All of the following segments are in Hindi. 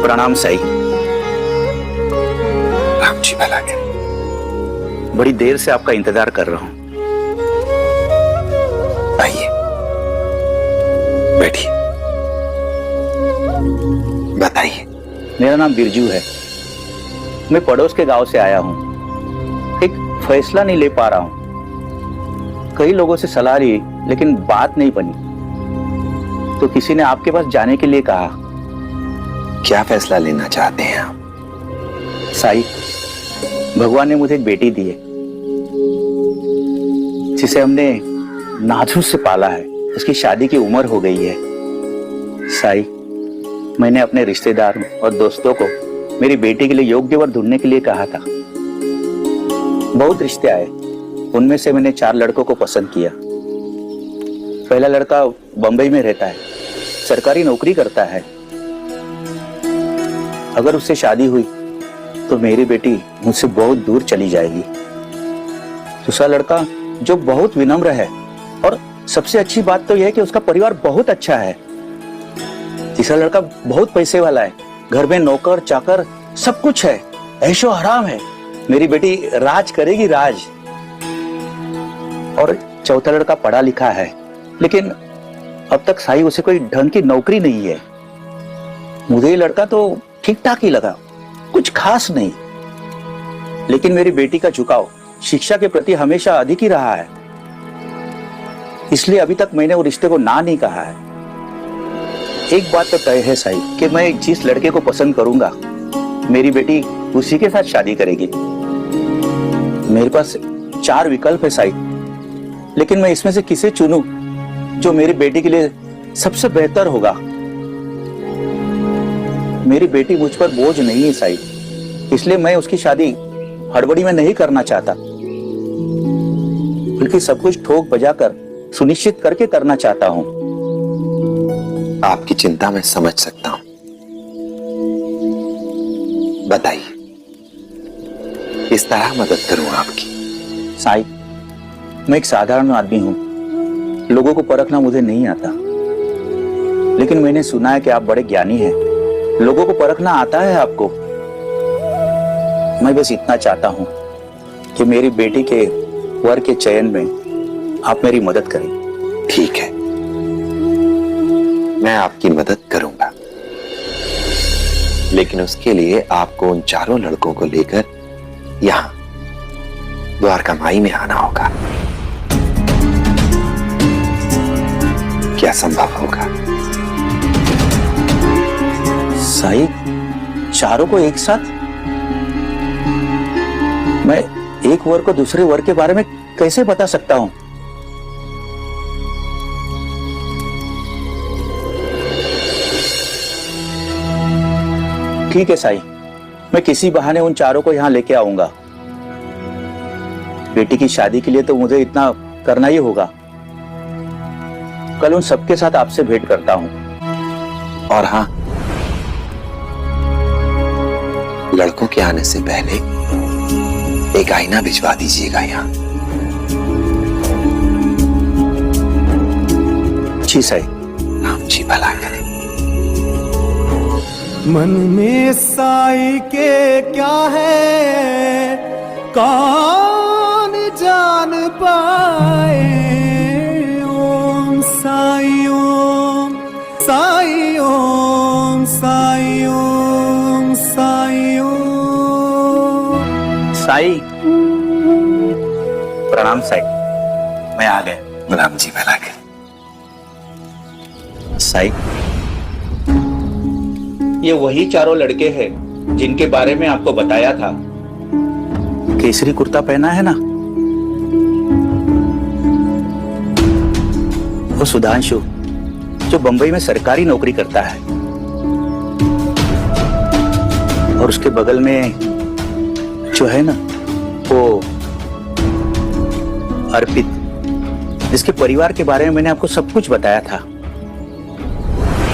प्रणाम साई। राम जी भला करे। बड़ी देर से आपका इंतजार कर रहा हूं। आइए बैठिए, बताइए। मेरा नाम बिरजू है। मैं पड़ोस के गांव से आया हूं। एक फैसला नहीं ले पा रहा हूं। कई लोगों से सलाह ली लेकिन बात नहीं बनी, तो किसी ने आपके पास जाने के लिए कहा। क्या फैसला लेना चाहते हैं आप? साई, भगवान ने मुझे एक बेटी दी है जिसे हमने नाजुक से पाला है। उसकी शादी की उम्र हो गई है। साई, मैंने अपने रिश्तेदारों और दोस्तों को मेरी बेटी के लिए योग्य वर ढूंढने के लिए कहा था। बहुत रिश्ते आए, उनमें से मैंने 4 लड़कों को पसंद किया। पहला लड़का बंबई में रहता है, सरकारी नौकरी करता है। अगर उससे शादी हुई तो मेरी बेटी मुझसे बहुत दूर चली जाएगी। दूसरा लड़का जो बहुत विनम्र है, और सबसे अच्छी बात तो यह है कि उसका परिवार बहुत अच्छा है। तीसरा लड़का बहुत पैसे वाला है, घर में नौकर चाकर सब कुछ है, ऐशो आराम है। मेरी बेटी राज करेगी, राज। और चौथा लड़का पढ़ा लिखा है, लेकिन अब तक साई उसे कोई ढंग की नौकरी नहीं है। मुझे ये लड़का तो ठीक ठाक ही लगा, कुछ खास नहीं। लेकिन मेरी बेटी का झुकाव शिक्षा के प्रति हमेशा अधिक ही रहा है, इसलिए अभी तक मैंने वो रिश्ते को ना नहीं कहा है। एक बात तो तय है साई कि मैं जिस लड़के को पसंद करूंगा, मेरी बेटी उसी के साथ शादी करेगी। मेरे पास 4 विकल्प है साई, लेकिन मैं इसमें से किसे चुनूं जो मेरी बेटी के लिए सबसे बेहतर होगा। मेरी बेटी मुझ पर बोझ नहीं है साई, इसलिए मैं उसकी शादी हड़बड़ी में नहीं करना चाहता, बल्कि सब कुछ ठोक बजाकर सुनिश्चित करके करना चाहता हूं। आपकी चिंता मैं समझ सकता हूं। बताइए, किस तरह मदद करूं आपकी? साई, मैं एक साधारण आदमी हूं, लोगों को परखना मुझे नहीं आता। लेकिन मैंने सुना है कि आप बड़े ज्ञानी हैं, लोगों को परखना आता है आपको। मैं बस इतना चाहता हूं कि मेरी बेटी के वर के चयन में आप मेरी मदद करें। ठीक है, मैं आपकी मदद करूंगा, लेकिन उसके लिए आपको उन 4 लड़कों को लेकर यहां द्वारका माई में आना होगा। क्या संभव होगा? साई, 4 को एक साथ? मैं एक वर को दूसरे वर के बारे में कैसे बता सकता हूं? ठीक है साई, मैं किसी बहाने उन 4 को यहां लेके आऊंगा। बेटी की शादी के लिए तो मुझे इतना करना ही होगा। कल उन सबके साथ आपसे भेंट करता हूं। और हां, लड़कों के आने से पहले एक आईना भिजवा दीजिएगा यहां। जी साई। राम जी भला करे। मन में साई के क्या है कौन जान पाए। ओम साई ओम साई ओम साई ओम साई ओम। साई, प्रणाम साई, मैं आ गया। राम जी भला करे। साई, ये वही 4 लड़के हैं जिनके बारे में आपको बताया था। केसरी कुर्ता पहना है ना, वो सुधांशु जो बंबई में सरकारी नौकरी करता है, और उसके बगल में जो है ना वो अर्पित, जिसके परिवार के बारे में मैंने आपको सब कुछ बताया था।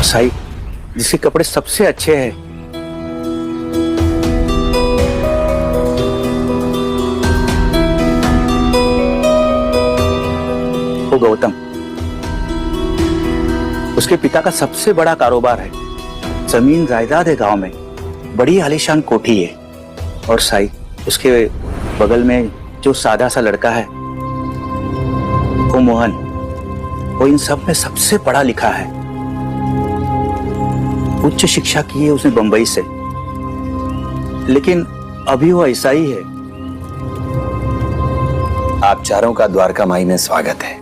साई, जिसके कपड़े सबसे अच्छे हैं। वो गौतम, उसके पिता का सबसे बड़ा कारोबार है, जमीन जायदाद है गांव में, बड़ी आलीशान कोठी है। और साई, उसके बगल में जो सादा सा लड़का है वो मोहन, वो इन सब में सबसे पढ़ा लिखा है। उच्च शिक्षा की है उसने बंबई से, लेकिन अभी वो ऐसा ही है। आप चारों का द्वारका माई में स्वागत है।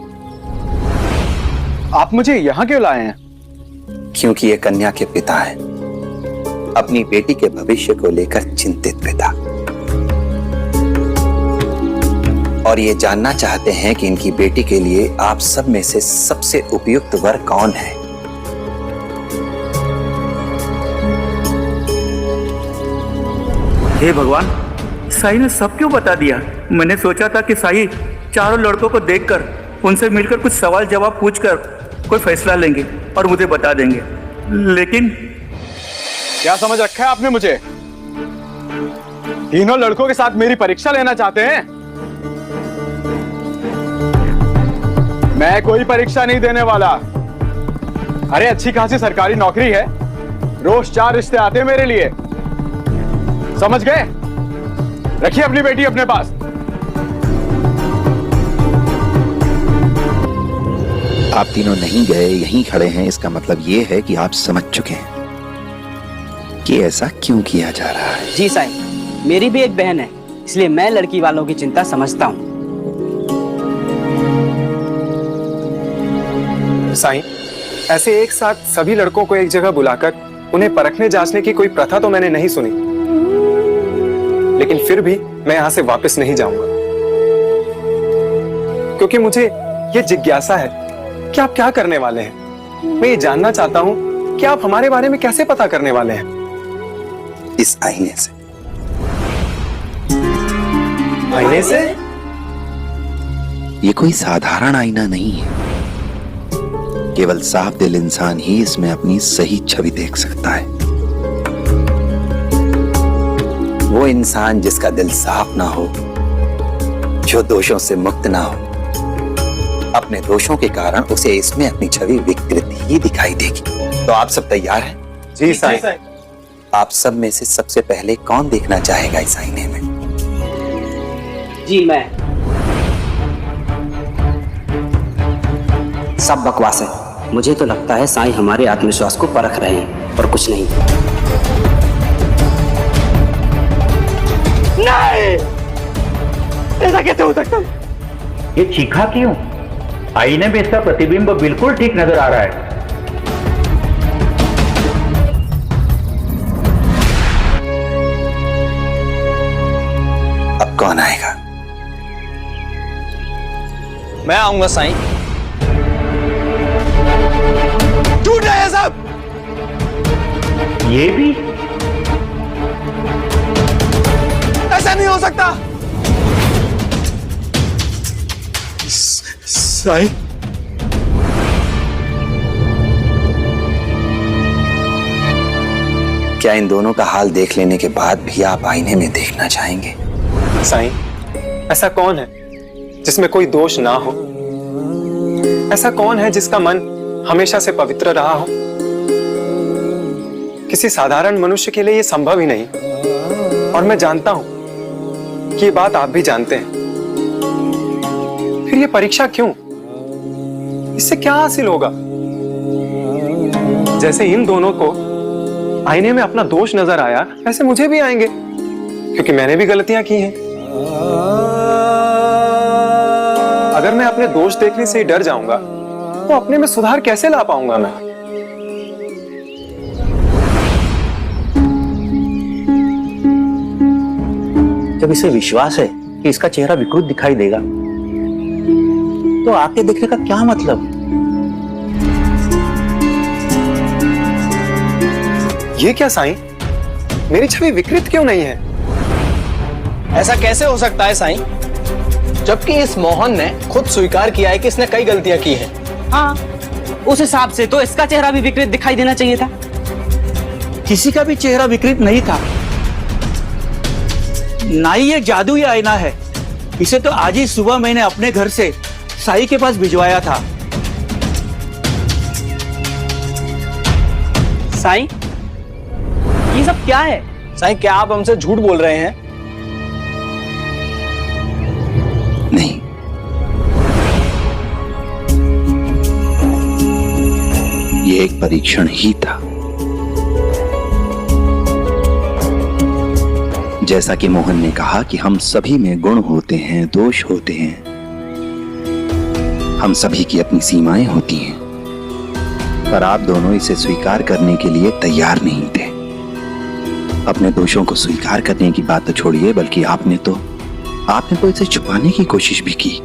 आप मुझे यहाँ क्यों लाए हैं? क्योंकि ये कन्या के पिता हैं, अपनी बेटी के भविष्य को लेकर चिंतित पिता, और ये जानना चाहते हैं कि इनकी बेटी के लिए आप सब में से सबसे उपयुक्त वर कौन है। हे भगवान, साई ने सब क्यों बता दिया? मैंने सोचा था कि साई चारों लड़कों को देखकर, उनसे मिलकर कुछ सवाल जवाब पूछकर कोई फैसला लेंगे और मुझे बता देंगे, लेकिन क्या समझ रखा है आपने मुझे? तीनों लड़कों के साथ मेरी परीक्षा लेना चाहते हैं? मैं कोई परीक्षा नहीं देने वाला। अरे अच्छी खासी सरकारी नौकरी है, रोज 4 रिश्ते आते हैं मेरे लिए, समझ गए? रखिए अपनी बेटी अपने पास। आप तीनों नहीं गए, यहीं खड़े हैं, इसका मतलब ये है कि आप समझ चुके हैं कि ऐसा क्यों किया जा रहा है। जी साईं, मेरी भी एक बहन है, इसलिए मैं लड़की वालों की चिंता समझता हूँ। साईं, ऐसे एक साथ सभी लड़कों को एक जगह बुलाकर उन्हें परखने जांचने की कोई प्रथा तो मैंने नहीं सुनी, लेकिन फिर भी मैं यहां से वापस नहीं जाऊंगा, क्योंकि मुझे ये जिज्ञासा है कि आप क्या करने वाले हैं। मैं ये जानना चाहता हूं कि आप हमारे बारे में कैसे पता करने वाले हैं। इस आईने से। आईने से? ये कोई साधारण आईना नहीं है, केवल साफ दिल इंसान ही इसमें अपनी सही छवि देख सकता है। वो इंसान जिसका दिल साफ ना हो, जो दोषों से मुक्त ना हो, अपने दोषों के कारण उसे इसमें अपनी छवि विकृत ही दिखाई देगी। तो आप सब तैयार हैं? जी साईं। आप सब में से सबसे पहले कौन देखना चाहेगा इस आईने में? जी मैं। सब बकवास है, मुझे तो लगता है साईं हमारे आत्मविश्वास को परख रहे हैं और कुछ नहीं। नहीं, ऐसा कैसे हो सकता है? ये चीखा क्यों? आईने में इसका प्रतिबिंब बिल्कुल ठीक नजर आ रहा है। अब कौन आएगा? मैं आऊंगा साईं। झूठ है ये सब। ये भी? ऐसा नहीं हो सकता। साईं, क्या इन दोनों का हाल देख लेने के बाद भी आप आईने में देखना चाहेंगे? साईं, ऐसा कौन है जिसमें कोई दोष ना हो? ऐसा कौन है जिसका मन हमेशा से पवित्र रहा हो? किसी साधारण मनुष्य के लिए यह संभव ही नहीं, और मैं जानता हूं कि ये बात आप भी जानते हैं। फिर ये परीक्षा क्यों? इससे क्या हासिल होगा? जैसे इन दोनों को आईने में अपना दोष नजर आया, वैसे मुझे भी आएंगे, क्योंकि मैंने भी गलतियां की हैं। अगर मैं अपने दोष देखने से ही डर जाऊंगा तो अपने में सुधार कैसे ला पाऊंगा मैं? जब इसे विश्वास है कि इसका चेहरा विकृत दिखाई देगा, तो आके देखने का क्या मतलब? ये क्या साईं, मेरी छवि विकृत क्यों नहीं है? ऐसा कैसे हो सकता है साईं, जबकि इस मोहन ने खुद स्वीकार किया है कि इसने कई गलतियां की हैं। हाँ, उस हिसाब से तो इसका चेहरा भी विकृत दिखाई देना चाहिए था। किसी का भी चेहरा विकृत नहीं था। ना ही ये जादुई आईना है, इसे तो आज ही सुबह मैंने अपने घर से साई के पास भिजवाया था। साईं, ये सब क्या है? साईं, क्या आप हमसे झूठ बोल रहे हैं? नहीं, ये एक परीक्षण ही था। जैसा कि मोहन ने कहा कि हम सभी में गुण होते हैं, दोष होते हैं, हम सभी की अपनी सीमाएं होती हैं, पर आप दोनों इसे स्वीकार करने के लिए तैयार नहीं थे। अपने दोषों को स्वीकार करने की बात तो छोड़िए, बल्कि आपने तो इसे छुपाने की कोशिश भी की।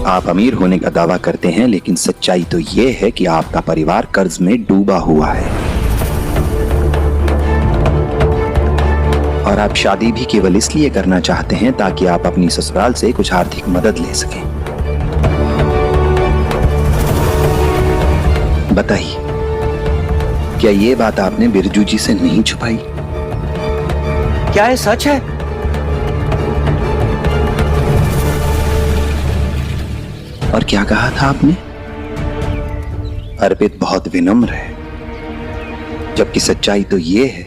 आप अमीर होने का दावा करते हैं, लेकिन सच्चाई तो यह है कि आपका परिवार कर्ज में डूबा हुआ है और आप शादी भी केवल इसलिए करना चाहते हैं ताकि आप अपनी ससुराल से कुछ आर्थिक मदद ले सकें। बताइए, क्या ये बात आपने बिरजू जी से नहीं छुपाई? क्या ये सच है? और क्या कहा था आपने? अर्पित बहुत विनम्र है, जबकि सच्चाई तो ये है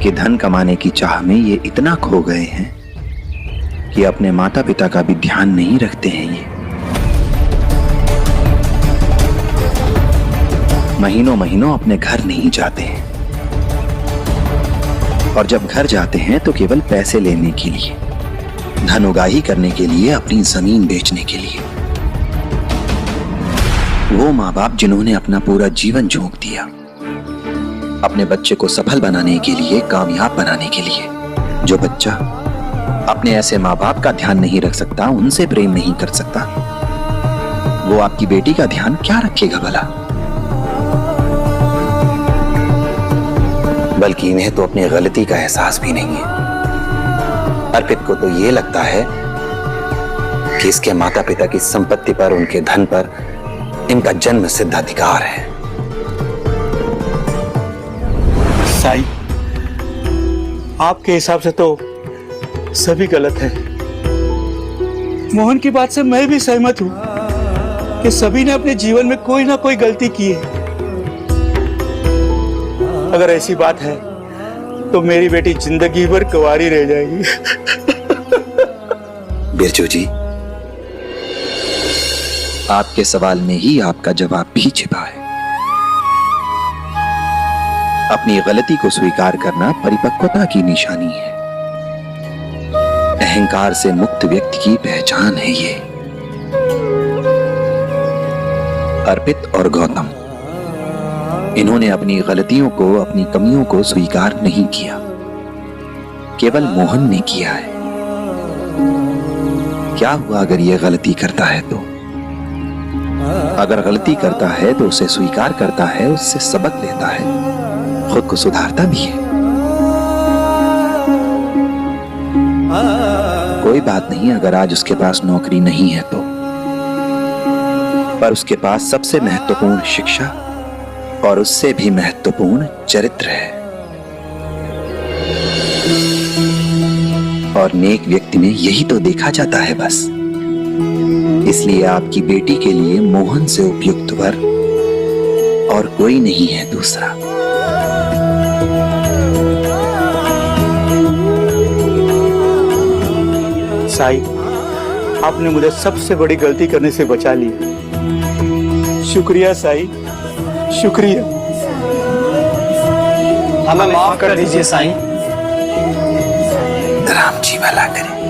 कि धन कमाने की चाह में ये इतना खो गए हैं कि अपने माता पिता का भी ध्यान नहीं रखते हैं। ये महीनों महीनों अपने घर नहीं जाते हैं, और जब घर जाते हैं तो केवल पैसे लेने के लिए, धन उगाही करने के लिए, अपनी जमीन बेचने के लिए। वो माँ बाप जिन्होंने अपना पूरा जीवन झोंक दिया अपने बच्चे को सफल बनाने के लिए, कामयाब बनाने के लिए। जो बच्चा अपने ऐसे माँ बाप का ध्यान नहीं रख सकता, उनसे प्रेम नहीं कर सकता, वो आपकी बेटी का ध्यान क्या रखेगा भला? बल्कि इन्हें तो अपनी गलती का एहसास भी नहीं है। अर्पित को तो ये लगता है कि इसके माता पिता की संपत्ति पर, उनके धन पर इनका जन्म सिद्ध अधिकार है। साईं, आपके हिसाब से तो सभी गलत है। मोहन की बात से मैं भी सहमत हूं कि सभी ने अपने जीवन में कोई ना कोई गलती की है। अगर ऐसी बात है तो मेरी बेटी जिंदगी भर कुंवारी रह जाएगी। बिरजू जी, आपके सवाल में ही आपका जवाब भी छिपा है। अपनी गलती को स्वीकार करना परिपक्वता की निशानी है। अहंकार से मुक्त व्यक्ति की पहचान है ये। अर्पित और गौतम, इन्होंने अपनी गलतियों को, अपनी कमियों को स्वीकार नहीं किया, केवल मोहन ने किया है। क्या हुआ अगर ये गलती करता है तो? अगर गलती करता है तो उसे स्वीकार करता है, उससे सबक लेता है, खुद को सुधारता भी है। कोई बात नहीं अगर आज उसके पास नौकरी नहीं है तो, पर उसके पास सबसे महत्वपूर्ण शिक्षा और उससे भी महत्वपूर्ण चरित्र है। और नेक व्यक्ति में यही तो देखा जाता है बस। इसलिए आपकी बेटी के लिए मोहन से उपयुक्त वर और कोई नहीं है दूसरा। साईं, आपने मुझे सबसे बड़ी गलती करने से बचा लिया। शुक्रिया साईं, शुक्रिया। हमें माफ कर दीजिए साईं। राम जी भला करे।